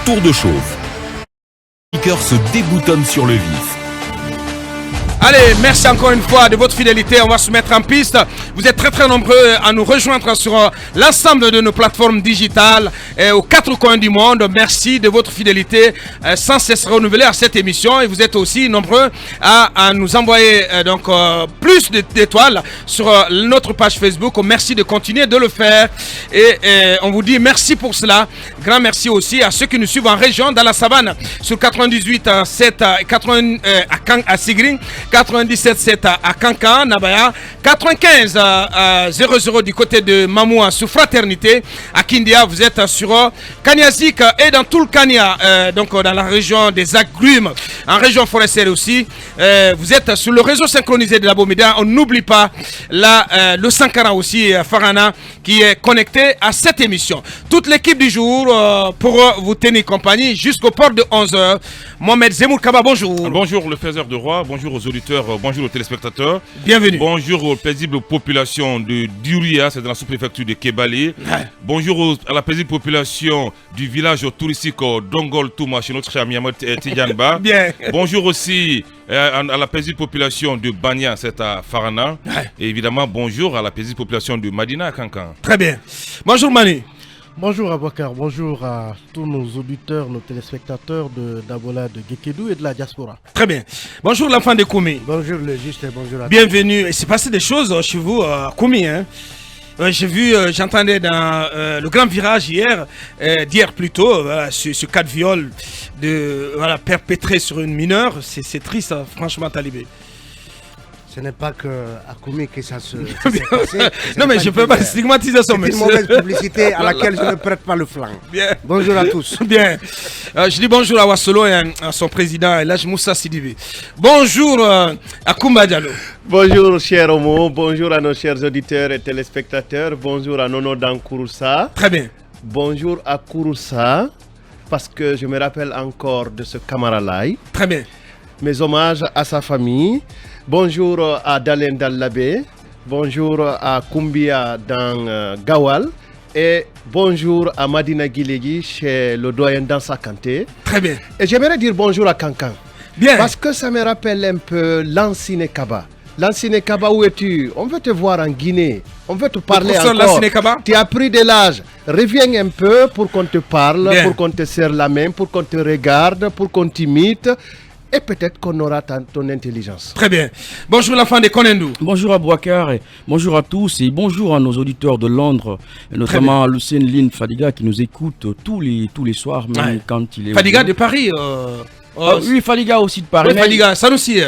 Tour de chauffe. Le cœur se déboutonne sur le vif. Allez, merci encore une fois de votre fidélité. On va se mettre en piste. Vous êtes très nombreux à nous rejoindre sur l'ensemble de nos plateformes digitales aux quatre coins du monde. Merci de votre fidélité sans cesse renouvelée à cette émission. Et vous êtes aussi nombreux à nous envoyer plus d'étoiles sur notre page Facebook. Merci de continuer de le faire. Et on vous dit merci pour cela. Grand merci aussi à ceux qui nous suivent en région, dans la savane, sur 98.7 à Sigring, 97.7 à Kankan, Nabaya, 95.00 du côté de Mamoua sur Fraternité. À Kindia, vous êtes sur Kanyazik et dans tout le Kanya, donc dans la région des agrumes, en région forestière aussi. Vous êtes sur le réseau synchronisé de la Bomida. On n'oublie pas le Sankara aussi, Farana, qui est connecté à cette émission. Toute l'équipe du jour pour vous tenir compagnie jusqu'au port de 11h. Mohamed Zemour Kaba, bonjour. Bonjour le faiseur de roi, bonjour aux auditeurs, bonjour aux téléspectateurs. Bienvenue. Bonjour aux paisibles populations de Duria, c'est dans la sous-préfecture de Kébali. Bonjour à la paisible population du village touristique Dongol Touma chez notre cher Miamot Tidjanba. Bien. Bonjour aussi à la paisible population de Banya, c'est à Farana. Et évidemment, bonjour à la paisible population de Madina à Kankan. Très bien. Bonjour Mani. Bonjour Abouakar, bonjour à tous nos auditeurs, nos téléspectateurs de Dabola, de Gekedou et de la diaspora. Très bien. Bonjour l'enfant de Koumi. Bonjour le juste et bonjour à tous. Bienvenue. Il s'est passé des choses chez vous à Koumi. Hein? J'ai vu, j'entendais dans le grand virage d'hier plutôt, ce cas de viol perpétré sur une mineure. C'est triste, franchement, Talibé. Ce n'est pas que à Koumi que ça s'est passé. Non mais je ne peux pas stigmatiser son monsieur. C'est une mauvaise publicité à laquelle je ne prête pas le flanc. Bien. Bonjour à tous. Bien. Je dis bonjour à Wassolo et à son président, Elhaj Moussa Sidibé. Bonjour à Koumba Diallo. Bonjour cher Omo, bonjour à nos chers auditeurs et téléspectateurs, bonjour à Nono dans Kouroussa. Très bien. Bonjour à Kouroussa, parce que je me rappelle encore de ce camarade-là. Très bien. Mes hommages à sa famille. Bonjour à Dalen Dallabé, bonjour à Koumbia dans Gawal et bonjour à Madina Guilegui chez le doyen Dansa Kanté. Très bien. Et j'aimerais dire bonjour à Kankan. Bien. Parce que ça me rappelle un peu l'Ancine Kaba. L'Ancine Kaba, où es-tu? On veut te voir en Guinée, on veut te parler encore. Tu as pris de l'âge, reviens un peu pour qu'on te parle, bien, pour qu'on te serre la main, pour qu'on te regarde, pour qu'on t'imite. Et peut-être qu'on aura ton intelligence. Très bien. Bonjour l'enfant de Konendou. Bonjour à Bouakar, bonjour à tous et bonjour à nos auditeurs de Londres, et notamment Lucien Lynn Fadiga qui nous écoute tous les soirs, même quand il est... Fadiga de Paris oui, Fadiga aussi de Paris. Oui, Fadiga, Sanoussi.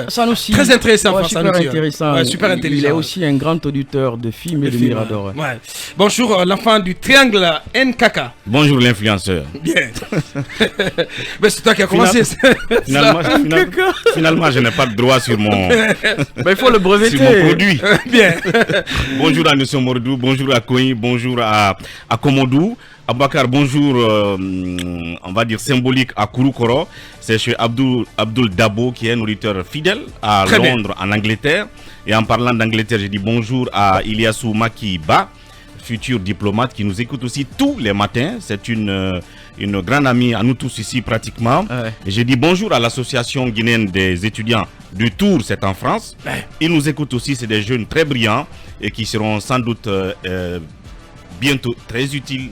Très intéressant. Super intéressant. Ouais, super intelligent. Il est aussi un grand auditeur de films et de Mirador. Ouais. Bonjour l'enfant du triangle NKK. Bonjour l'influenceur. Bien. Mais c'est toi qui as commencé. Finalement, je n'ai pas de droit sur mon... Mais il faut le breveter. Sur mon produit. Bien. Bonjour à Monsieur Mordou, bonjour à Koui, bonjour à Komodou. Abakar, bonjour, on va dire symbolique à Kouroukoro. C'est chez Abdul Dabo qui est un auditeur fidèle à Très Londres, bien, en Angleterre. Et en parlant d'Angleterre, je dis bonjour à Iliassou Makiba, futur diplomate qui nous écoute aussi tous les matins. C'est une grande amie à nous tous ici pratiquement. Et je dis bonjour à l'association guinéenne des étudiants du Tour, c'est en France. Ils nous écoutent aussi, c'est des jeunes très brillants et qui seront sans doute... bientôt très utile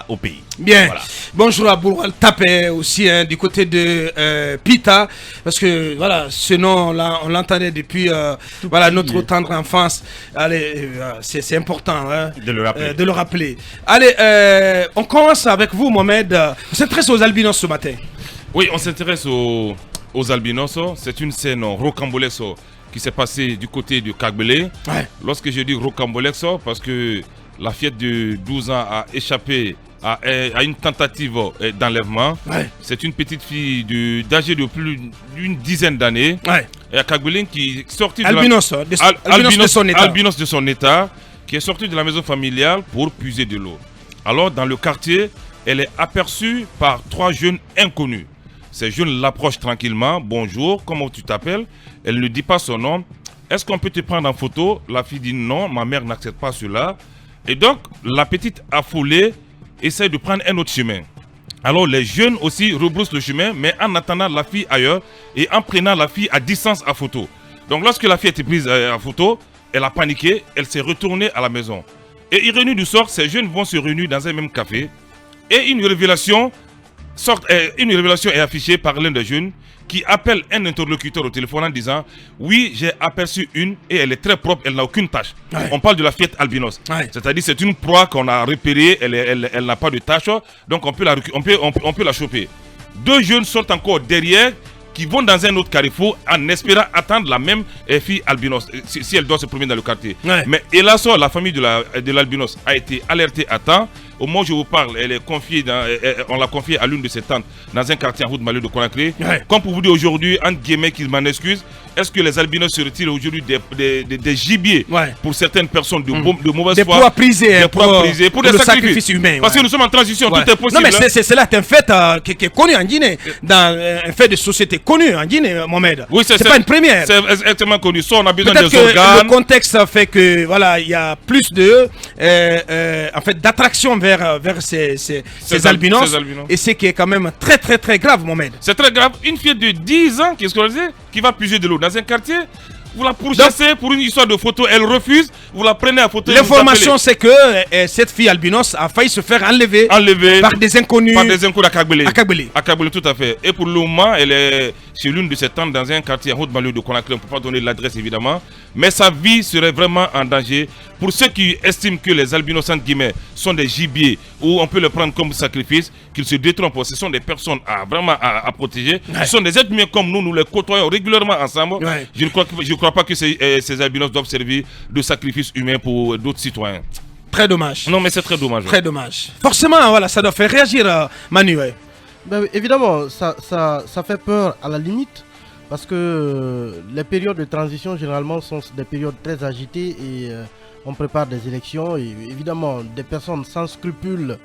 au pays. Bien. Voilà. Bonjour à Bouroual Tapé aussi du côté de Pita, parce que voilà, ce nom-là, on l'entendait depuis notre tendre enfance. Allez, c'est important de le rappeler. Allez, on commence avec vous, Mohamed. On s'intéresse aux albinos ce matin. Oui, on s'intéresse aux albinos. C'est une scène rocambolesque qui s'est passée du côté de Kagbele. Lorsque je dis rocambolesque, parce que la fillette de 12 ans a échappé à une tentative d'enlèvement. C'est une petite fille d'âge de plus d'une dizaine d'années. Et à Kagbelin qui est sortie albinos de son état, qui est sortie de la maison familiale pour puiser de l'eau. Alors dans le quartier, elle est aperçue par 3 jeunes inconnus. Ces jeunes l'approchent tranquillement. Bonjour, comment tu t'appelles? Elle ne dit pas son nom. Est-ce qu'on peut te prendre en photo? La fille dit non, ma mère n'accepte pas cela. Et donc, la petite affolée essaie de prendre un autre chemin. Alors les jeunes aussi rebroussent le chemin, mais en attendant la fille ailleurs et en prenant la fille à distance à photo. Donc lorsque la fille a été prise en photo, elle a paniqué, elle s'est retournée à la maison. Et ironie du sort, ces jeunes vont se réunir dans un même café et une révélation est affichée par l'un des jeunes qui appelle un interlocuteur au téléphone en disant « Oui, j'ai aperçu une et elle est très propre, elle n'a aucune tache. Ouais. » On parle de la fillette albinos. Ouais. C'est-à-dire c'est une proie qu'on a repérée, elle n'a pas de tache, donc on peut la choper. 2 jeunes sont encore derrière qui vont dans un autre carrefour en espérant attendre la même fille albinos si elle doit se promener dans le quartier. Ouais. Mais hélas, la famille de l'albinos a été alertée à temps. Au moment où je vous parle, on l'a confiée à l'une de ses tantes dans un quartier en route Malheur de Conakry. Ouais. Comme pour vous dire aujourd'hui, entre guillemets, qu'il m'en excuse, est-ce que les albinos se retirent aujourd'hui des gibiers pour certaines personnes de mauvaise foi, des proies prisées pour des sacrifices humains. Parce que nous sommes en transition, tout est possible. Non, mais c'est là un fait qui est connu en Guinée, dans un fait de société connu en Guinée, Mohamed. Oui, c'est pas une première. C'est extrêmement connu. Ça, on a besoin des organes. Le contexte fait que voilà, il y a plus de d'attraction vers ces albinos. Et c'est qui est quand même très très très grave, Mohamed. C'est très grave. Une fille de 10 ans, qu'est-ce qu'on disait, qui va puiser de l'eau dans un quartier, vous la pourchassez pour une histoire de photo, elle refuse, vous la prenez à photo. L'information c'est que cette fille albinos a failli se faire enlever par des inconnus. Par des inconnus à Kabylie, tout à fait. Et pour le moment, elle est chez l'une de ses tantes dans un quartier en Haute-Banlieue de Conakry. On ne peut pas donner l'adresse évidemment, mais sa vie serait vraiment en danger. Pour ceux qui estiment que les albinos entre guillemets sont des gibiers ou on peut les prendre comme sacrifice, qu'ils se détrompent. Ce sont des personnes à protéger. Ce sont des êtres humains comme nous les côtoyons régulièrement ensemble. Je ne crois pas que ces albinos doivent servir de sacrifice humain pour d'autres citoyens. Très dommage. Non, mais c'est très dommage. Très dommage. Forcément, voilà, ça doit faire réagir Manu. Ben, évidemment, ça fait peur à la limite. Parce que les périodes de transition, généralement, sont des périodes très agitées et on prépare des élections. Et évidemment, des personnes sans scrupules,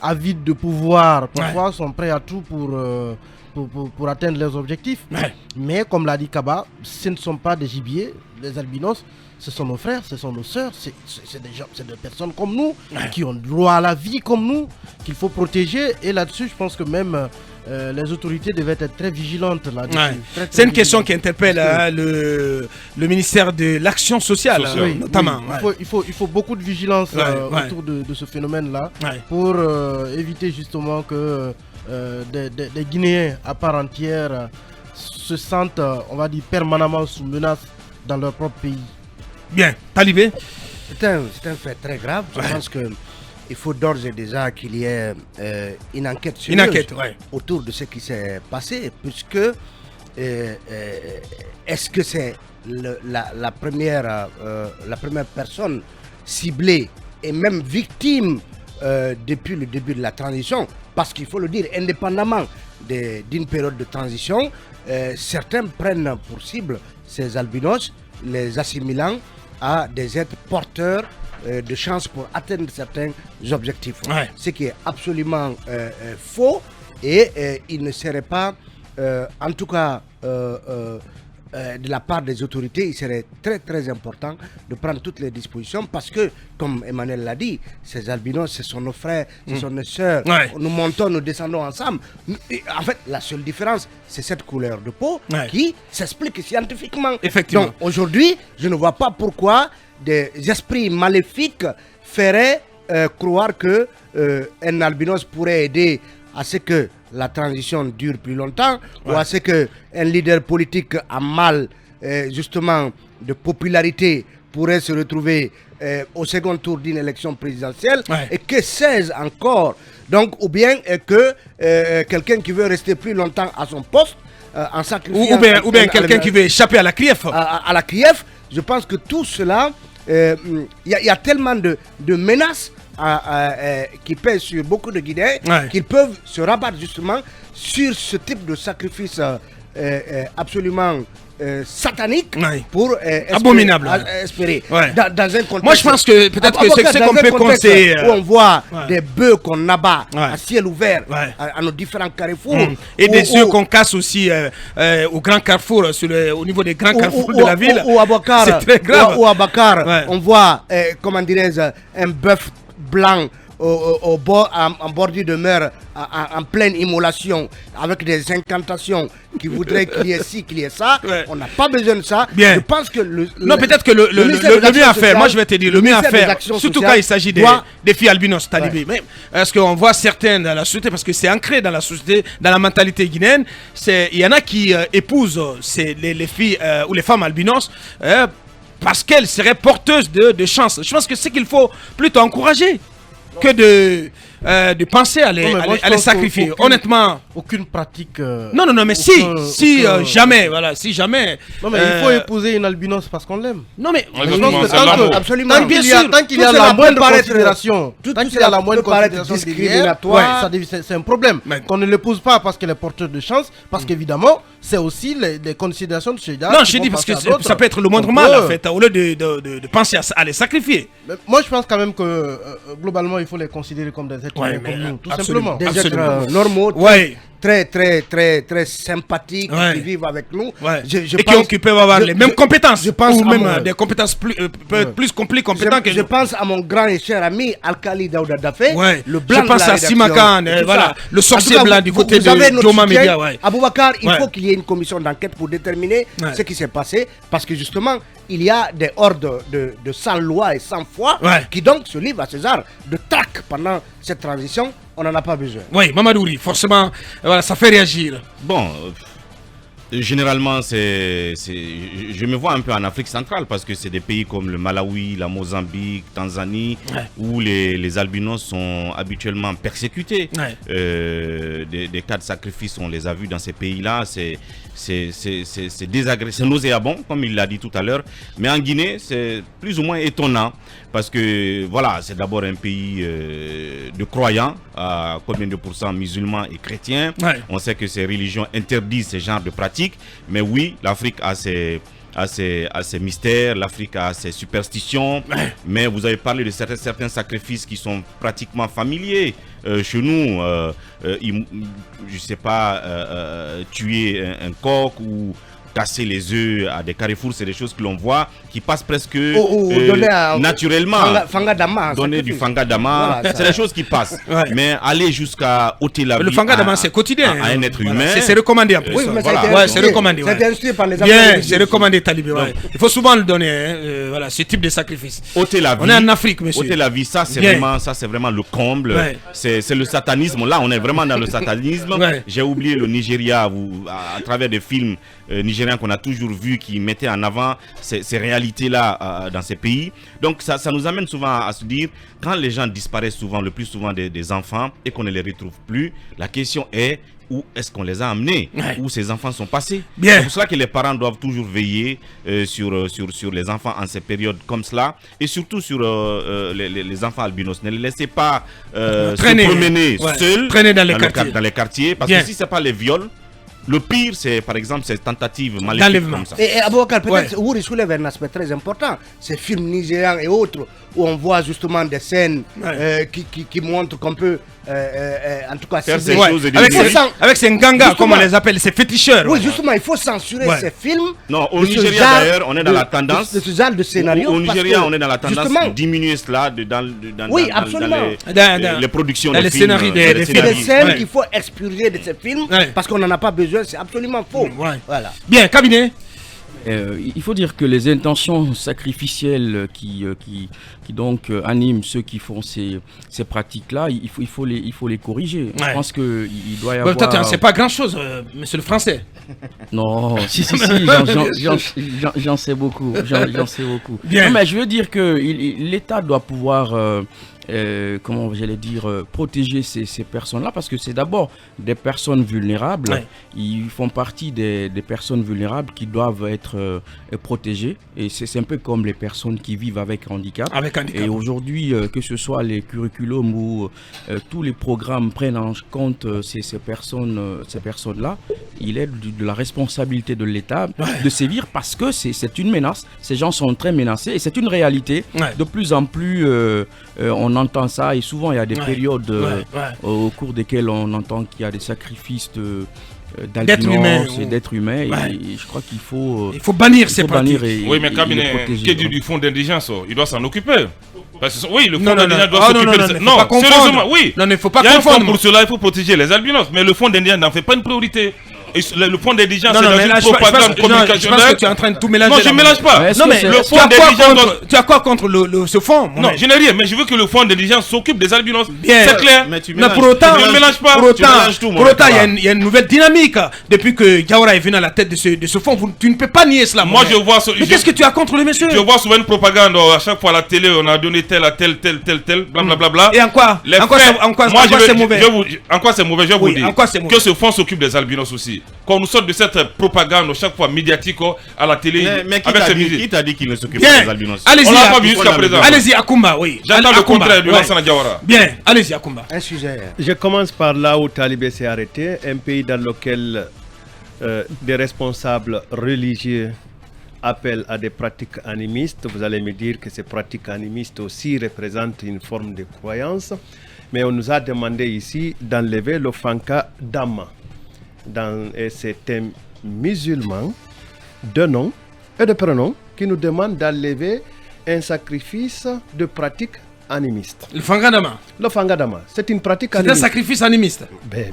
avides de pouvoir, parfois sont prêts à tout pour atteindre leurs objectifs. Ouais. Mais comme l'a dit Kaba, ce ne sont pas des gibiers, les albinos. Ce sont nos frères, ce sont nos sœurs, c'est des personnes comme nous, qui ont droit à la vie comme nous, qu'il faut protéger. Et là-dessus, je pense que même les autorités devaient être très vigilantes là-dessus. C'est une question qui interpelle le ministère de l'Action sociale, notamment. Oui. Il faut beaucoup de vigilance autour de ce phénomène-là pour éviter justement que des Guinéens à part entière se sentent, on va dire, permanemment sous menace dans leur propre pays. Bien, Talibé. C'est un fait très grave. Je pense qu'il faut d'ores et déjà qu'il y ait une enquête sérieuse autour de ce qui s'est passé, puisque est-ce que c'est la première personne ciblée et même victime depuis le début de la transition? Parce qu'il faut le dire, indépendamment d'une période de transition, certains prennent pour cible ces albinos, les assimilant à des êtres porteurs de chances pour atteindre certains objectifs. Ce qui est absolument faux et il ne serait pas, en tout cas de la part des autorités, il serait très très important de prendre toutes les dispositions parce que, comme Emmanuel l'a dit, ces albinos, ce sont nos frères, ce sont nos sœurs, nous montons, nous descendons ensemble. Et en fait, la seule différence, c'est cette couleur de peau qui s'explique scientifiquement. Effectivement. Donc aujourd'hui, je ne vois pas pourquoi des esprits maléfiques feraient croire que un albinos pourrait aider à ce que la transition dure plus longtemps ou à ce qu'un leader politique à mal justement de popularité pourrait se retrouver au second tour d'une élection présidentielle et que sais-je encore. Donc, ou bien que quelqu'un qui veut rester plus longtemps à son poste en sacrifiant... Ou bien quelqu'un qui veut échapper à la CRIEF. À la CRIEF, je pense que tout cela, il y a tellement de menaces qui pèsent sur beaucoup de Guinéens qu'ils peuvent se rabattre justement sur ce type de sacrifice absolument satanique pour abominable espérer dans un contexte. Moi je pense que peut-être que c'est ce qu'on peut penser où on voit des bœufs qu'on abat à ciel ouvert à nos différents carrefours et des œufs qu'on casse aussi au grand carrefour au niveau des grands carrefours de la ville. Ou à Bakar, c'est très grave. Ou à Bakar, on voit comment dirais-je un bœuf blanc au bord, en bordure de mer, en pleine immolation, avec des incantations qui voudraient qu'il y ait ci, qu'il y ait ça. On n'a pas besoin de ça. Bien. Je pense que non, peut-être que le mieux à faire, moi je vais te dire, le mieux à faire, surtout quand il s'agit des filles albinos talibés. Mais est-ce qu'on voit certains dans la société, parce que c'est ancré dans la société, dans la mentalité guinéenne, il y en a qui épousent les filles ou les femmes albinos parce qu'elles seraient porteuses de chance. Je pense que c'est qu'il faut plutôt encourager que de penser à les sacrifier. Honnêtement, aucune pratique. Non, mais si jamais. Non, mais il faut épouser une albinos parce qu'on l'aime. Non, mais absolument. Tant qu'il y a la moindre considération, discriminatoire, c'est un problème. Qu'on ne l'épouse pas parce qu'elle est porteuse de chance, parce qu'évidemment, c'est aussi les considérations de ce gars. Non, je dis parce que ça peut être le moindre mal, en fait, au lieu de penser à les sacrifier. Moi, je pense quand même que globalement, il faut les considérer comme des êtres humains comme nous, tout simplement. Des êtres normaux, très sympathiques, qui vivent avec nous. Qui peuvent avoir les mêmes compétences, je pense, ou même des compétences plus compétentes que nous. Je pense à mon grand et cher ami Alkali Daouda Dafé, le blanc. Je pense à Simakan, le sorcier blanc du côté de Joma Media. Aboubacar, il faut qu'il y ait une commission d'enquête pour déterminer ce qui s'est passé, parce que justement, il y a des hordes de sans loi et sans foi qui donc se livrent à ces arts de traque pendant cette transition. On n'en a pas besoin. Oui, Mamadouri, forcément, ça fait réagir. Bon, généralement, je me vois un peu en Afrique centrale parce que c'est des pays comme le Malawi, la Mozambique, Tanzanie, où les albinos sont habituellement persécutés. Des cas de sacrifice, on les a vus dans ces pays-là. C'est désagréable, c'est nauséabond, comme il l'a dit tout à l'heure. Mais en Guinée, c'est plus ou moins étonnant parce que voilà, c'est d'abord un pays de croyants, à combien de pourcents musulmans et chrétiens. On sait que ces religions interdisent ce genre de pratiques, mais oui, l'Afrique a ses mystères, l'Afrique a ses superstitions, mais vous avez parlé de certains sacrifices qui sont pratiquement familiers. Chez nous, je sais pas, tuer un coq ou casser les œufs à des carrefours, c'est des choses que l'on voit qui passent presque naturellement. Donner du fangadama, voilà, c'est des choses qui passent. Mais aller jusqu'à ôter la vie le fangadama, c'est quotidien à un être humain, c'est recommandé en plus. Oui, mais c'est recommandé. C'est instruit par les Bien, c'est recommandé talibé. Il faut souvent le donner, voilà, ce type de sacrifice. Ôter la vie. On est en Afrique, monsieur. Ôter la vie, ça c'est vraiment le comble. C'est le satanisme. Là, on est vraiment dans le satanisme. J'ai oublié le Nigeria à travers des films nigériens qu'on a toujours vu qui mettaient en avant ces réalités-là dans ces pays. Donc ça nous amène souvent à se dire, quand les gens disparaissent souvent, le plus souvent des enfants, et qu'on ne les retrouve plus, la question est, où est-ce qu'on les a amenés, où ces enfants sont passés. C'est pour cela que les parents doivent toujours veiller sur les enfants en ces périodes comme cela, et surtout sur les enfants albinos. Ne les laissez pas se promener seuls dans les quartiers, parce que si ce n'est pas les viols, le pire, c'est par exemple ces tentatives maléfiques comme ça. Et Aboubacar, peut-être Ouri soulève un aspect très important. Ces films nigérians et autres, où on voit justement des scènes qui montrent qu'on peut, en tout cas, faire ces choses avec ces nganga, comme on les appelle, ces féticheurs. Oui, justement, il faut censurer ces films. Non, au Nigeria d'ailleurs, on est dans la tendance. De ce genre de scénario. Au Nigeria, on est dans la tendance de diminuer cela dans les productions de films. Scénarios des films. Des scènes qu'il faut expurger de ces films parce qu'on n'en a pas besoin. C'est absolument faux. Voilà. Bien, cabinet. Il faut dire que les intentions sacrificielles qui donc animent ceux qui font ces pratiques-là, il faut les corriger. Je pense qu'il doit y avoir... C'est pas grand-chose, monsieur le français. Non, si, j'en sais beaucoup. J'en sais beaucoup. Bien. Non, mais je veux dire que l'État doit pouvoir... comment j'allais dire, protéger ces personnes-là, parce que c'est d'abord des personnes vulnérables. Ils font partie des personnes vulnérables qui doivent être protégées, et c'est un peu comme les personnes qui vivent avec handicap. Et aujourd'hui, que ce soit les curriculums ou tous les programmes prennent en compte ces personnes-là, il est de la responsabilité responsabilité de l'État de sévir parce que c'est une menace. Ces gens sont très menacés et c'est une réalité. De plus en plus, on entend ça et souvent il y a des périodes au cours desquelles on entend qu'il y a des sacrifices d'êtres humains et je crois qu'il faut bannir ces pratiques. Oui, mais comme il est du fonds d'indigence, il doit s'en occuper. Parce que, oui, le fonds d'indigence doit s'occuper de ça. Non, sérieusement, oui. Non, il ne faut pas confondre. confondre. Pour cela, il faut protéger les albinos, mais le fonds d'indigence n'en fait pas une priorité. Et le fonds d'indigence, c'est dans une propagande communicationnelle. Je pense que tu es en train de tout mélanger. Non, je ne mélange pas. Non, mais le fonds d'indigence. Tu as quoi contre ce fonds? Non, je n'ai rien, mais je veux que le fonds d'indigence s'occupe des albinos. Bien. C'est clair. Mais pour autant, je ne mélange pas. Pour autant, il y a une nouvelle dynamique. Depuis que Diawara est venu à la tête de ce fonds, tu ne peux pas nier cela. Moi, je vois. Mais qu'est-ce que tu as contre le monsieur? Je vois souvent une propagande à chaque fois à la télé. On a donné tel à tel, blablabla. Et en quoi? En quoi c'est mauvais? En quoi c'est mauvais? Je vais vous dire que ce fonds s'occupe des albinos aussi. Quand nous sortons de cette propagande chaque fois médiatique à la télé. Mais qui t'a dit qu'il ne s'occupe pas des albinos? On l'a pas vu jusqu'à présent. Allez-y, Akoumba, oui. J'attends le contraire de Lansana Diawara. Bien, allez-y, Akoumba. Un sujet. Je commence par là où Talibé s'est arrêté, un pays dans lequel des responsables religieux appellent à des pratiques animistes. Vous allez me dire que ces pratiques animistes aussi représentent une forme de croyance. Mais on nous a demandé ici d'enlever le Fanka Dama. Et c'est un musulman de nom et de prénom qui nous demande d'enlever un sacrifice de pratique animiste. Le Fangadama. Le Fangadama, c'est une pratique animiste. C'est un sacrifice animiste.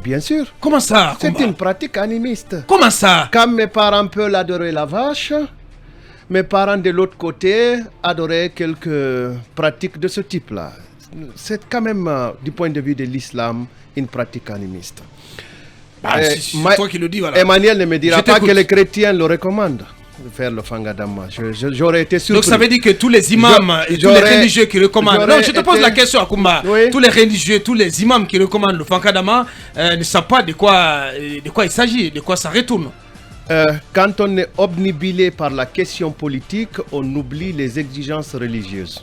Bien sûr. Comment ça? C'est une pratique animiste. Comment ça? Quand mes parents peuvent adorer la vache, mes parents de l'autre côté adoraient quelques pratiques de ce type-là. C'est quand même, du point de vue de l'islam, une pratique animiste. C'est toi qui le dis, voilà. Emmanuel ne me dira pas que les chrétiens le recommandent de faire le Fangadama. J'aurais été surpris. Donc ça veut dire que tous les imams et tous les religieux qui recommandent. Non, je te pose la question, Akoumba. Oui. Tous les religieux, tous les imams qui recommandent le Fangadama ne savent pas de quoi il s'agit, de quoi ça retourne. Quand on est obnubilé par la question politique, on oublie les exigences religieuses.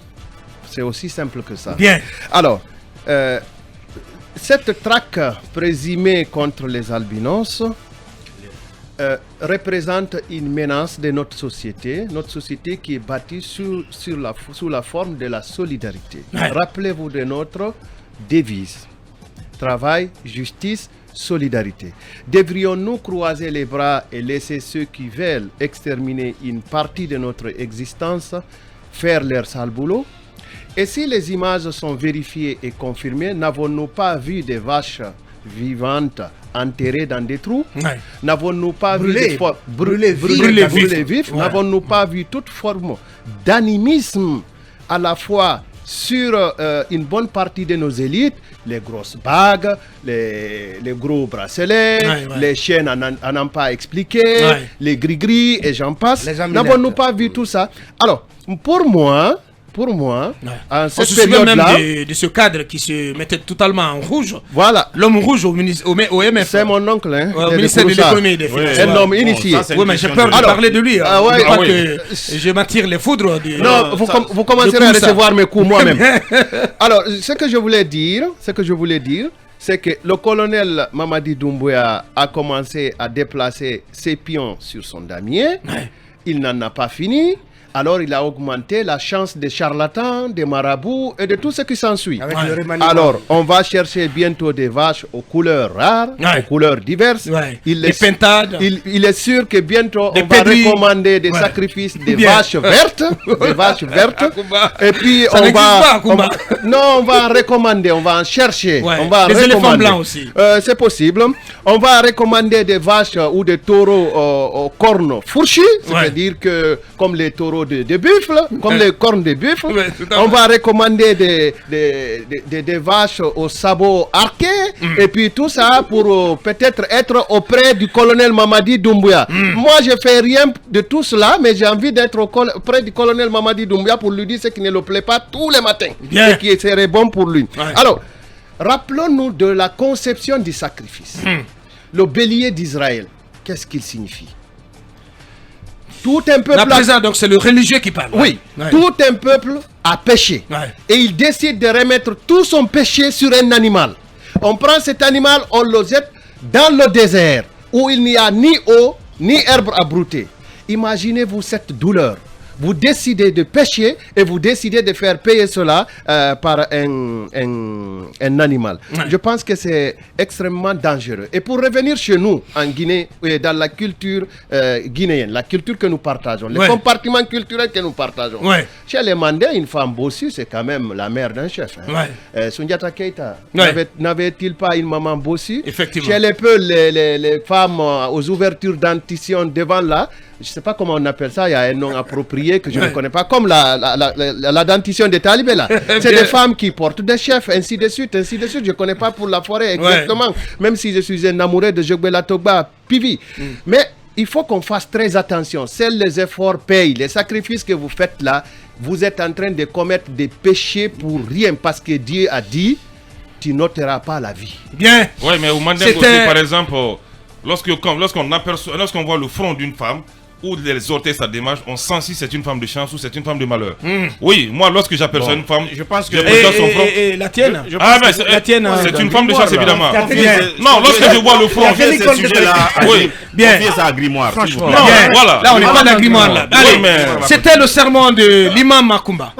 C'est aussi simple que ça. Bien. Alors, cette traque présumée contre les albinos représente une menace de notre société qui est bâtie sous la forme de la solidarité. Rappelez-vous de notre devise: travail, justice, solidarité. Devrions-nous croiser les bras et laisser ceux qui veulent exterminer une partie de notre existence faire leur sale boulot? Et si les images sont vérifiées et confirmées, n'avons-nous pas vu des vaches vivantes enterrées dans des trous? N'avons-nous pas vu brûlées vifs? N'avons-nous pas vu toute forme d'animisme à la fois sur une bonne partie de nos élites, les grosses bagues, les gros bracelets, les chaînes à n'en pas expliquer, les gris-gris et j'en passe? N'avons-nous pas vu tout ça? Alors, pour moi, en cette période-là, même de ce cadre qui se mettait totalement en rouge. Voilà. L'homme rouge au MF. C'est mon oncle, hein. Au ministère de l'économie et des finances. Un homme initié. Oui, mais j'ai peur de parler de lui. Que je m'attire les foudres. Non, vous commencerez à recevoir mes coups moi-même. Alors, ce que je voulais dire, c'est que le colonel Mamadi Doumbouya a commencé à déplacer ses pions sur son damier. Il n'en a pas fini. Alors il a augmenté la chance des charlatans, des marabouts et de tout ce qui s'ensuit. Alors on va chercher bientôt des vaches aux couleurs rares, aux couleurs diverses. Des pentades. Il est sûr que bientôt on va recommander des sacrifices des vaches vertes. Des vaches vertes. Et puis on va recommander, on va en chercher. On va des éléphants blancs aussi. C'est possible. On va recommander des vaches ou des taureaux aux cornes fourchues. C'est-à-dire que comme les taureaux de buffles, comme les cornes de buffles. On va recommander des vaches aux sabots arqués. Et puis tout ça pour peut-être être auprès du colonel Mamadi Doumbouya. Moi, je fais rien de tout cela, mais j'ai envie d'être auprès du colonel Mamadi Doumbouya pour lui dire ce qui ne le plaît pas tous les matins. Ce qui serait bon pour lui. Alors, rappelons-nous de la conception du sacrifice. Le bélier d'Israël, qu'est-ce qu'il signifie? Tout un peuple. La présent, donc c'est le religieux qui parle. Oui, tout un peuple a péché. Et il décide de remettre tout son péché sur un animal. On prend cet animal, on le jette dans le désert, où il n'y a ni eau, ni herbe à brouter. Imaginez-vous cette douleur. Vous décidez de pêcher et vous décidez de faire payer cela par un animal. Je pense que c'est extrêmement dangereux. Et pour revenir chez nous, en Guinée, dans la culture guinéenne, la culture que nous partageons, les compartiments culturels que nous partageons. Chez les Mandés, une femme bossue, c'est quand même la mère d'un chef. Sundiata Keita, n'avait-il pas une maman bossue? Effectivement. Chez les femmes aux ouvertures dentition devant là, je ne sais pas comment on appelle ça, il y a un nom approprié que je ne connais pas, comme la dentition des talibés là. C'est des femmes qui portent des chefs, ainsi de suite, ainsi de suite. Je ne connais pas pour la forêt exactement, même si je suis un amoureux de Jogbela Togba, Pivi. Mais il faut qu'on fasse très attention. Seuls les efforts payent. Les sacrifices que vous faites là, vous êtes en train de commettre des péchés pour rien, parce que Dieu a dit, tu n'ôteras pas la vie. Bien. Oui, mais au Mandingo aussi, par exemple, lorsqu'on voit le front d'une femme, ou les orteils, sa démarche, on sent si c'est une femme de chance ou c'est une femme de malheur. Oui, moi, lorsque j'aperçois une femme, je pense que son front. Et la tienne la tienne, c'est une femme de chance, évidemment. Non, lorsque je vois le front, bien. Ça à Grimoire. Franchement, voilà. Là, on n'est pas d'agrément là. C'était le serment de l'imam Makumba.